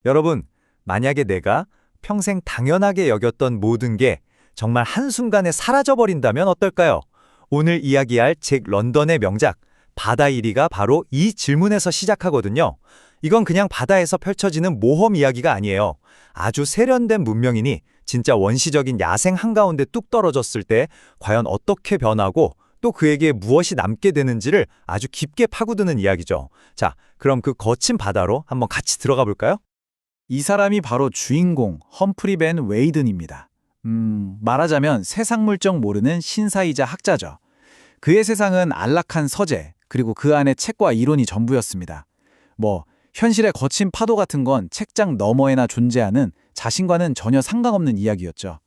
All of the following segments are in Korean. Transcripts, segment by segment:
여러분, 만약에 내가 평생 당연하게 여겼던 모든 게 정말 한순간에 사라져버린다면 어떨까요? 오늘 이야기할 잭 런던의 명작, 바다 1위가 바로 이 질문에서 시작하거든요. 이건 그냥 바다에서 펼쳐지는 모험 이야기가 아니에요. 아주 세련된 문명인이 진짜 원시적인 야생 한가운데 뚝 떨어졌을 때 과연 어떻게 변하고 또 그에게 무엇이 남게 되는지를 아주 깊게 파고드는 이야기죠. 자, 그럼 그 거친 바다로 한번 같이 들어가 볼까요? 이 사람이 바로 주인공 험프리 벤 웨이든입니다. 말하자면 세상 물정 모르는 신사이자 학자죠. 그의 세상은 안락한 서재, 그리고 그 안에 책과 이론이 전부였습니다. 현실의 거친 파도 같은 건 책장 너머에나 존재하는 자신과는 전혀 상관없는 이야기였죠.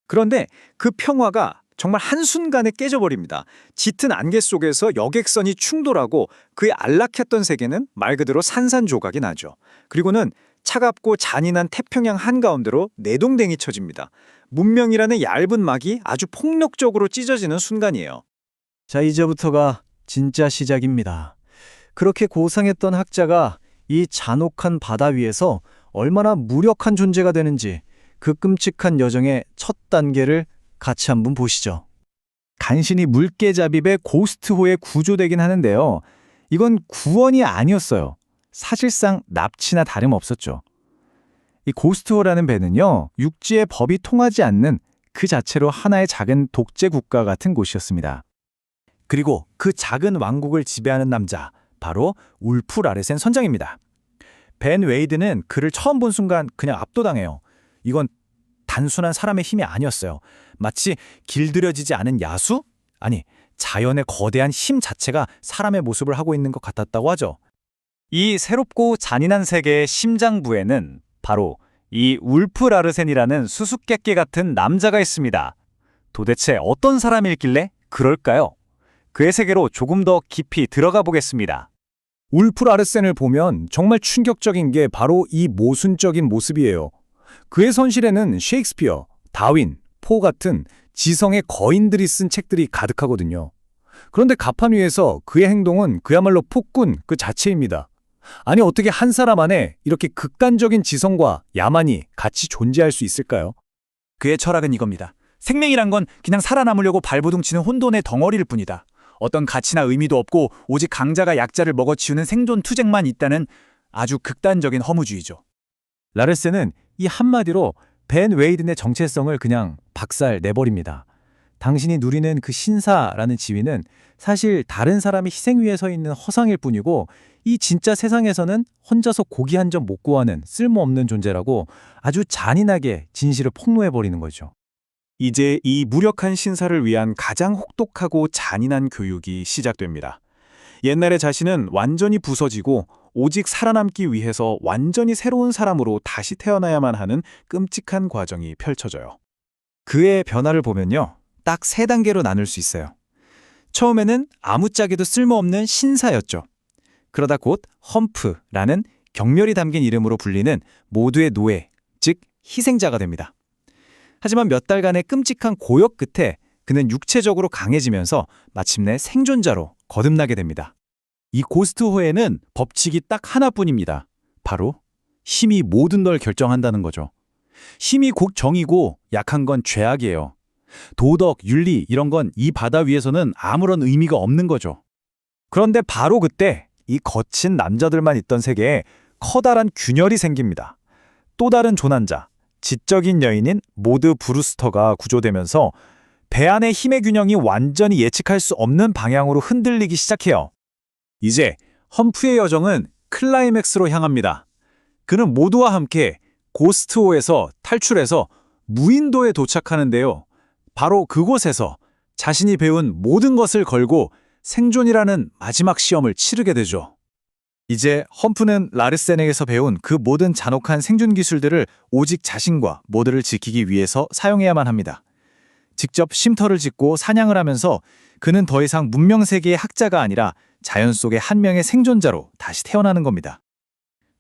그런데 그 평화가 정말 한순간에 깨져버립니다. 짙은 안개 속에서 여객선이 충돌하고 그의 안락했던 세계는 말 그대로 산산조각이 나죠. 그리고는 차갑고 잔인한 태평양 한가운데로 내동댕이 쳐집니다. 문명이라는 얇은 막이 아주 폭력적으로 찢어지는 순간이에요. 자, 이제부터가 진짜 시작입니다. 그렇게 고상했던 학자가 이 잔혹한 바다 위에서 얼마나 무력한 존재가 되는지 그 끔찍한 여정의 첫 단계를 같이 한번 보시죠. 간신히 물개잡이배 고스트호에 구조되긴 하는데요. 이건 구원이 아니었어요. 사실상 납치나 다름없었죠. 이 고스트호라는 배는요, 육지의 법이 통하지 않는 그 자체로 하나의 작은 독재 국가 같은 곳이었습니다. 그리고 그 작은 왕국을 지배하는 남자, 바로 울프 라레센 선장입니다. 벤 웨이드는 그를 처음 본 순간 그냥 압도당해요. 이건 단순한 사람의 힘이 아니었어요. 마치 길들여지지 않은 야수? 아니, 자연의 거대한 힘 자체가 사람의 모습을 하고 있는 것 같았다고 하죠. 이 새롭고 잔인한 세계의 심장부에는 바로 이 울프 라르센이라는 수수께끼 같은 남자가 있습니다. 도대체 어떤 사람일길래 그럴까요? 그의 세계로 조금 더 깊이 들어가 보겠습니다. 울프 라르센을 보면 정말 충격적인 게 바로 이 모순적인 모습이에요. 그의 선실에는 셰익스피어, 다윈, 포 같은 지성의 거인들이 쓴 책들이 가득하거든요. 그런데 가판 위에서 그의 행동은 그야말로 폭군 그 자체입니다. 아니, 어떻게 한 사람 안에 이렇게 극단적인 지성과 야만이 같이 존재할 수 있을까요? 그의 철학은 이겁니다. 생명이란 건 그냥 살아남으려고 발버둥치는 혼돈의 덩어리일 뿐이다. 어떤 가치나 의미도 없고 오직 강자가 약자를 먹어치우는 생존 투쟁만 있다는 아주 극단적인 허무주의죠. 라르센은 이 한마디로 벤 웨이든의 정체성을 그냥 박살 내버립니다. 당신이 누리는 그 신사라는 지위는 사실 다른 사람이 희생 위에 서 있는 허상일 뿐이고 이 진짜 세상에서는 혼자서 고기 한 점 못 구하는 쓸모없는 존재라고 아주 잔인하게 진실을 폭로해버리는 거죠. 이제 이 무력한 신사를 위한 가장 혹독하고 잔인한 교육이 시작됩니다. 옛날의 자신은 완전히 부서지고 오직 살아남기 위해서 완전히 새로운 사람으로 다시 태어나야만 하는 끔찍한 과정이 펼쳐져요. 그의 변화를 보면요, 딱 세 단계로 나눌 수 있어요. 처음에는 아무짝에도 쓸모없는 신사였죠. 그러다 곧 험프라는 경멸이 담긴 이름으로 불리는 모두의 노예, 즉 희생자가 됩니다. 하지만 몇 달간의 끔찍한 고역 끝에 그는 육체적으로 강해지면서 마침내 생존자로 거듭나게 됩니다. 이 고스트호에는 법칙이 딱 하나뿐입니다. 바로 힘이 모든 걸 결정한다는 거죠. 힘이 곧 정이고 약한 건 죄악이에요. 도덕, 윤리 이런 건 이 바다 위에서는 아무런 의미가 없는 거죠. 그런데 바로 그때 이 거친 남자들만 있던 세계에 커다란 균열이 생깁니다. 또 다른 조난자, 지적인 여인인 모드 브루스터가 구조되면서 배 안의 힘의 균형이 완전히 예측할 수 없는 방향으로 흔들리기 시작해요. 이제 험프의 여정은 클라이맥스로 향합니다. 그는 모두와 함께 고스트호에서 탈출해서 무인도에 도착하는데요. 바로 그곳에서 자신이 배운 모든 것을 걸고 생존이라는 마지막 시험을 치르게 되죠. 이제 험프는 라르센에게서 배운 그 모든 잔혹한 생존 기술들을 오직 자신과 모두를 지키기 위해서 사용해야만 합니다. 직접 쉼터를 짓고 사냥을 하면서 그는 더 이상 문명 세계의 학자가 아니라 자연 속의 한 명의 생존자로 다시 태어나는 겁니다.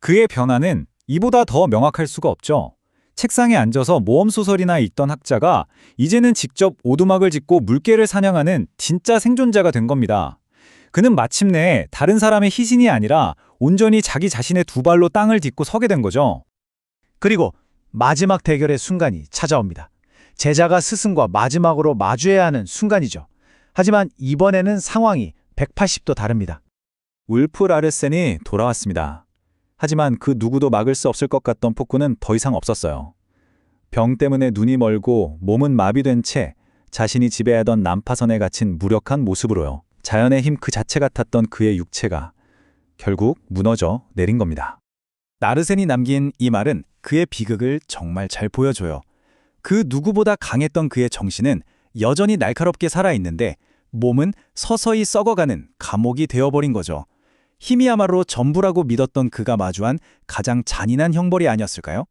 그의 변화는 이보다 더 명확할 수가 없죠. 책상에 앉아서 모험소설이나 읽던 학자가 이제는 직접 오두막을 짓고 물개를 사냥하는 진짜 생존자가 된 겁니다. 그는 마침내 다른 사람의 희신이 아니라 온전히 자기 자신의 두 발로 땅을 딛고 서게 된 거죠. 그리고 마지막 대결의 순간이 찾아옵니다. 제자가 스승과 마지막으로 마주해야 하는 순간이죠. 하지만 이번에는 상황이 180도 다릅니다. 울프 라르센이 돌아왔습니다. 하지만 그 누구도 막을 수 없을 것 같던 폭군은 더 이상 없었어요. 병 때문에 눈이 멀고 몸은 마비된 채 자신이 지배하던 난파선에 갇힌 무력한 모습으로요. 자연의 힘 그 자체 같았던 그의 육체가 결국 무너져 내린 겁니다. 나르센이 남긴 이 말은 그의 비극을 정말 잘 보여줘요. 그 누구보다 강했던 그의 정신은 여전히 날카롭게 살아있는데 몸은 서서히 썩어가는 감옥이 되어버린 거죠. 힘이야말로 전부라고 믿었던 그가 마주한 가장 잔인한 형벌이 아니었을까요?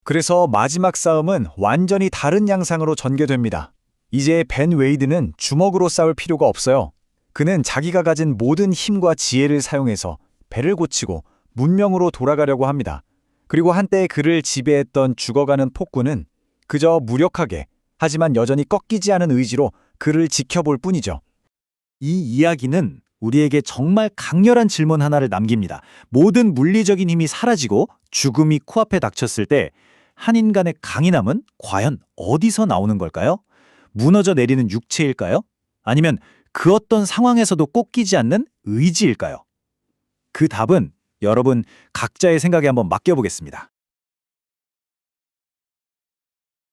그래서 마지막 싸움은 완전히 다른 양상으로 전개됩니다. 이제 벤 웨이드는 주먹으로 싸울 필요가 없어요. 그는 자기가 가진 모든 힘과 지혜를 사용해서 배를 고치고 문명으로 돌아가려고 합니다. 그리고 한때 그를 지배했던 죽어가는 폭군은 그저 무력하게 하지만 여전히 꺾이지 않은 의지로 그를 지켜볼 뿐이죠. 이 이야기는 우리에게 정말 강렬한 질문 하나를 남깁니다. 모든 물리적인 힘이 사라지고 죽음이 코앞에 닥쳤을 때 한 인간의 강인함은 과연 어디서 나오는 걸까요? 무너져 내리는 육체일까요? 아니면 그 어떤 상황에서도 꺾이지 않는 의지일까요? 그 답은 여러분 각자의 생각에 한번 맡겨보겠습니다.